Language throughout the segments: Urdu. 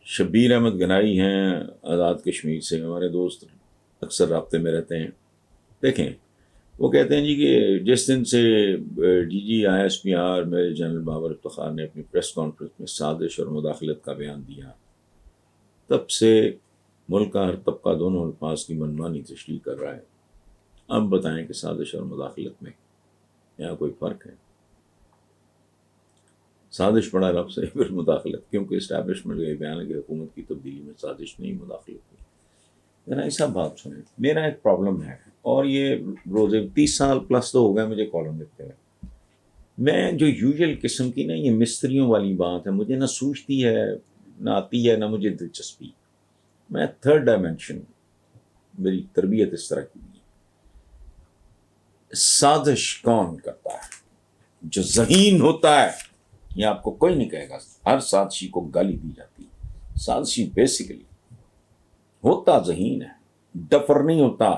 شبیر احمد گنائی ہیں آزاد کشمیر سے، ہمارے دوست اکثر رابطے میں رہتے ہیں. دیکھیں وہ کہتے ہیں جی کہ جس دن سے D G I S P R major general Babar Iftikhar نے اپنی پریس کانفرنس میں سازش اور مداخلت کا بیان دیا، تب سے ملک کا ہر طبقہ دونوں الفاظ کی منمانی تشریح کر رہا ہے. اب بتائیں کہ سازش اور مداخلت میں یہاں کوئی فرق ہے؟ سازش بڑا لفظ ہے، پھر مداخلت، کیونکہ اسٹیبلشمنٹ کا بیان ہے کہ حکومت کی تبدیلی میں سازش نہیں، مداخلت نہیں. ذرا ایسا بات سنیں، میرا ایک پرابلم ہے، اور یہ روزے 30 سال پلس تو ہو گئے مجھے کالم لکھتے ہوئے. میں جو یوزل قسم کی نا یہ مستریوں والی بات ہے، مجھے نہ سوچتی ہے نہ آتی ہے نہ مجھے دلچسپی. میں تھرڈ ڈائمینشن، میری تربیت اس طرح کی. سازش کون کرتا ہے؟ جو ذہین ہوتا ہے. یہ آپ کو کوئی نہیں کہے گا ہر سازشی کو گالی دی جاتی ہے. سازشی بیسیکلی ہوتا ذہین ہے، ڈفر نہیں ہوتا،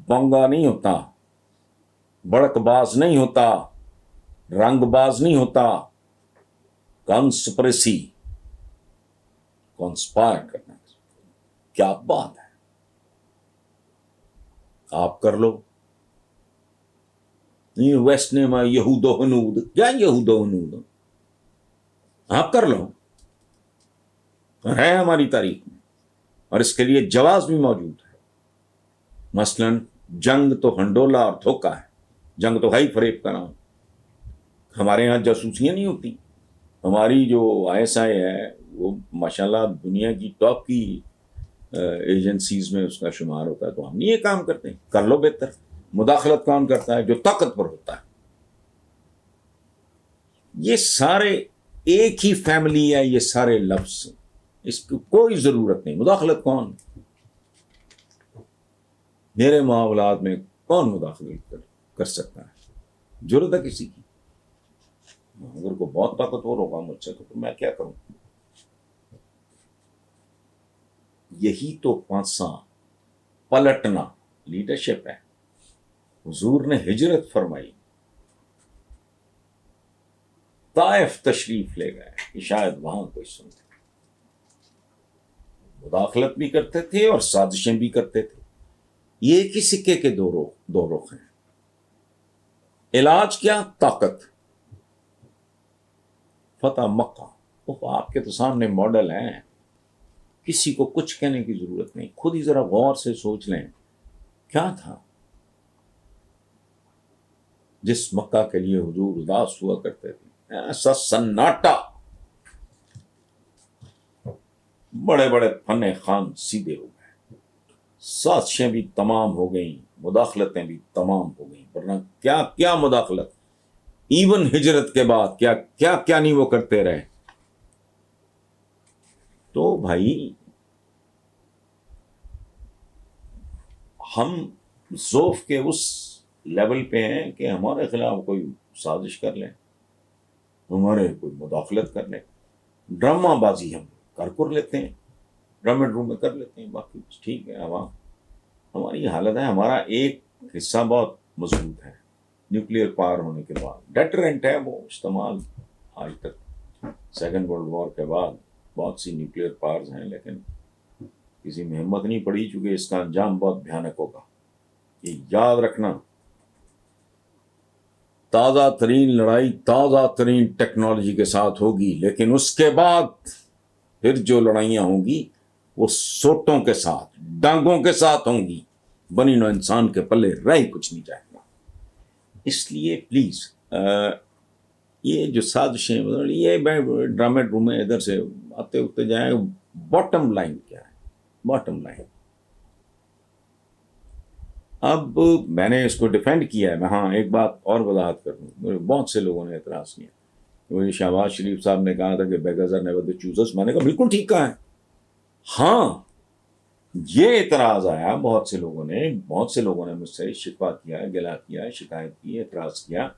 بنگا نہیں ہوتا، بڑک باز نہیں ہوتا، رنگ باز نہیں ہوتا. کانسپریسی، کانسپائر کرنا، کیا بات ہے. آپ کر لو. ویسٹ نے یہود و ہنود، کیا یہود و ہنود؟ آپ کر لو، ہے ہماری تاریخ میں، اور اس کے لیے جواز بھی موجود ہے. مثلا جنگ تو ہنڈولا اور دھوکہ ہے. جنگ تو ہائی فریب کا نام. ہمارے یہاں جاسوسیاں نہیں ہوتی. ہماری جو آئی ایس آئی ہے وہ ماشاءاللہ دنیا کی ٹاپ کی ایجنسیز میں اس کا شمار ہوتا ہے. تو ہم نہیں یہ کام کرتے. کر لو بہتر. مداخلت کون کرتا ہے؟ جو طاقتور ہوتا ہے. یہ سارے ایک ہی فیملی ہے، یہ سارے لفظ، اس کی کوئی ضرورت نہیں. مداخلت کون؟ میرے معاملات میں کون مداخلت کر سکتا ہے؟ ضرورت ہے کسی کی؟ اگر کوئی بہت طاقتور ہوگا مجھ سے تو میں کیا کروں؟ یہی تو پانسا پلٹنا لیڈرشپ ہے. حضور نے ہجرت فرمائی، طائف تشریف لے گئے کہ شاید وہاں کوئی سنتے. مداخلت بھی کرتے تھے اور سازشیں بھی کرتے تھے. یہ ایک ہی سکے کے دو رخ ہیں. علاج کیا؟ طاقت. فتح مکہ. آپ کے تو سامنے ماڈل ہیں، کسی کو کچھ کہنے کی ضرورت نہیں. خود ہی ذرا غور سے سوچ لیں کیا تھا جس مکہ کے لیے حضور اداس ہوا کرتے تھے. ایسا سناٹا، بڑے بڑے فن خان سیدھے ہو گئے، سازشیں بھی تمام ہو گئیں، مداخلتیں بھی تمام ہو گئیں. ورنہ کیا کیا مداخلت، ایون ہجرت کے بعد کیا کیا کیا نہیں وہ کرتے رہے. تو بھائی ہم ذوف کے اس لیول پہ ہیں کہ ہمارے خلاف کوئی سازش کر لیں، ہمارے کوئی مداخلت کر لیں. ڈرامہ بازی ہم کر لیتے ہیں، ڈرامے روم میں کر لیتے ہیں. باقی ٹھیک ہے. عوام ہماری حالت ہے. ہمارا ایک حصہ بہت مضبوط ہے، نیوکلیئر پاور ہونے کے بعد ڈیٹرنٹ ہے. وہ استعمال آج تک سیکنڈ ورلڈ وار کے بعد بہت سی نیوکلیئر پاورز ہیں، لیکن کسی میں ہمت نہیں پڑی، چونکہ اس کا انجام بہت بھیانک ہوگا. یہ یاد رکھنا. تازہ ترین لڑائی تازہ ترین ٹیکنالوجی کے ساتھ ہوگی، لیکن اس کے بعد پھر جو لڑائیاں ہوں گی وہ سوٹوں کے ساتھ، ڈانگوں کے ساتھ ہوں گی. بنی نوع انسان کے پلے رہ کچھ نہیں جائے گا. اس لیے پلیز یہ جو سازشیں، یہ ڈرامے ڈرومے ادھر سے آتے ہوتے جائیں. باٹم لائن کیا ہے؟ باٹم لائن، اب میں نے اس کو ڈیفینڈ کیا ہے. میں ہاں ایک بات اور وضاحت کر دوں. میرے بہت سے لوگوں نے اعتراض کیا. وہ شہباز شریف صاحب نے کہا تھا کہ beggars are never the choosers. میں نے کہا بالکل ٹھیک کہا ہے. ہاں یہ اعتراض آیا بہت سے لوگوں نے مجھ سے شکوہ کیا، گلا کیا، شکایت کی، اعتراض کیا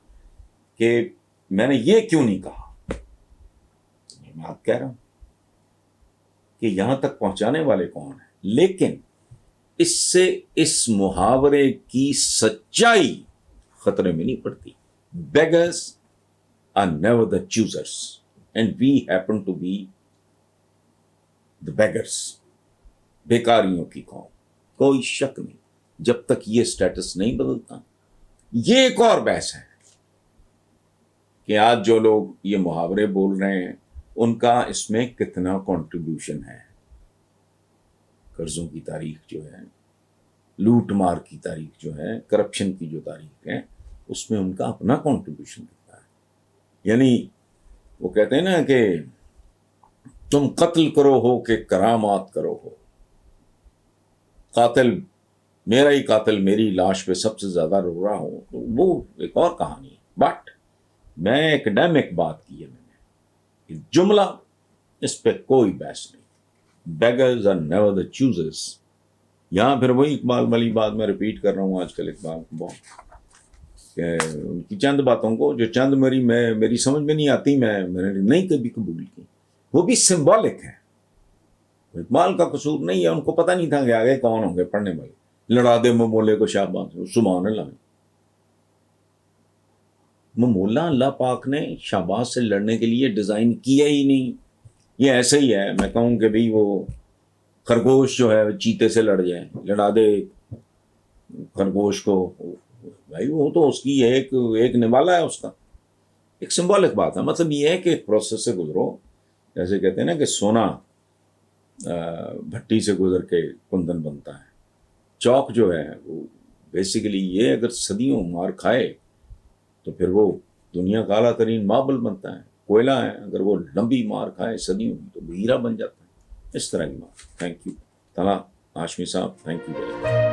کہ میں نے یہ کیوں نہیں کہا. میں آپ کہہ رہا ہوں کہ یہاں تک پہنچانے والے کون ہیں. لیکن اس سے اس محاورے کی سچائی خطرے میں نہیں پڑتی. beggars are never the choosers and we happen to be the beggars, بیکاریوں کی قوم. کوئی شک نہیں جب تک یہ سٹیٹس نہیں بدلتا. یہ ایک اور بحث ہے کہ آج جو لوگ یہ محاورے بول رہے ہیں ان کا اس میں کتنا کنٹریبیوشن ہے. قرضوں کی تاریخ جو ہے، لوٹ مار کی تاریخ جو ہے، کرپشن کی جو تاریخ ہے، اس میں ان کا اپنا کنٹریبیوشن کتنا ہے. یعنی وہ کہتے ہیں نا کہ تم قتل کرو ہو کہ کرامات کرو ہو. قاتل میرا ہی قاتل میری لاش پہ سب سے زیادہ رو رہا ہو، تو وہ ایک اور کہانی ہے. بٹ میں ایکڈیمک بات کی ہے، میں نے جملہ اس پہ کوئی بحث نہیں. Beggars are never the choosers. یہاں پھر وہی اقبال والی بات میں ریپیٹ کر رہا ہوں آج کل اقبال کو بہت، کہ ان کی چند باتوں کو جو چند میری سمجھ میں نہیں آتی، میں نے نہیں کبھی قبول کی، وہ بھی سمبولک ہے. اقبال کا قصور نہیں ہے، ان کو پتہ نہیں تھا کہ آگے کون ہوں گے پڑھنے والے. لڑا دے ممولے کو شہباز، سبحان اللہ. ممولا اللہ پاک نے شہباز سے لڑنے کے لیے ڈیزائن کیا ہی نہیں. یہ ایسے ہی ہے، میں کہوں کہ بھئی وہ خرگوش جو ہے چیتے سے لڑ جائے، لڑا دے خرگوش کو. بھائی وہ تو اس کی ایک نوالا ہے اس کا. ایک سمبولک بات ہے. مطلب یہ ہے کہ ایک پروسیس سے گزرو، جیسے کہتے ہیں نا کہ سونا بھٹی سے گزر کے کندن بنتا ہے. چوک جو ہے وہ بیسیکلی یہ اگر صدیوں مار کھائے تو پھر وہ دنیا کا اعلیٰ ترین ماربل بنتا ہے. کوئلہ ہے، اگر وہ لمبی مار کھائے صدیوں تو ہیرا بن جاتا ہے. اس طرح کی بات. تھینک یو طلعت ہاشمی صاحب، تھینک یو ویری مچ.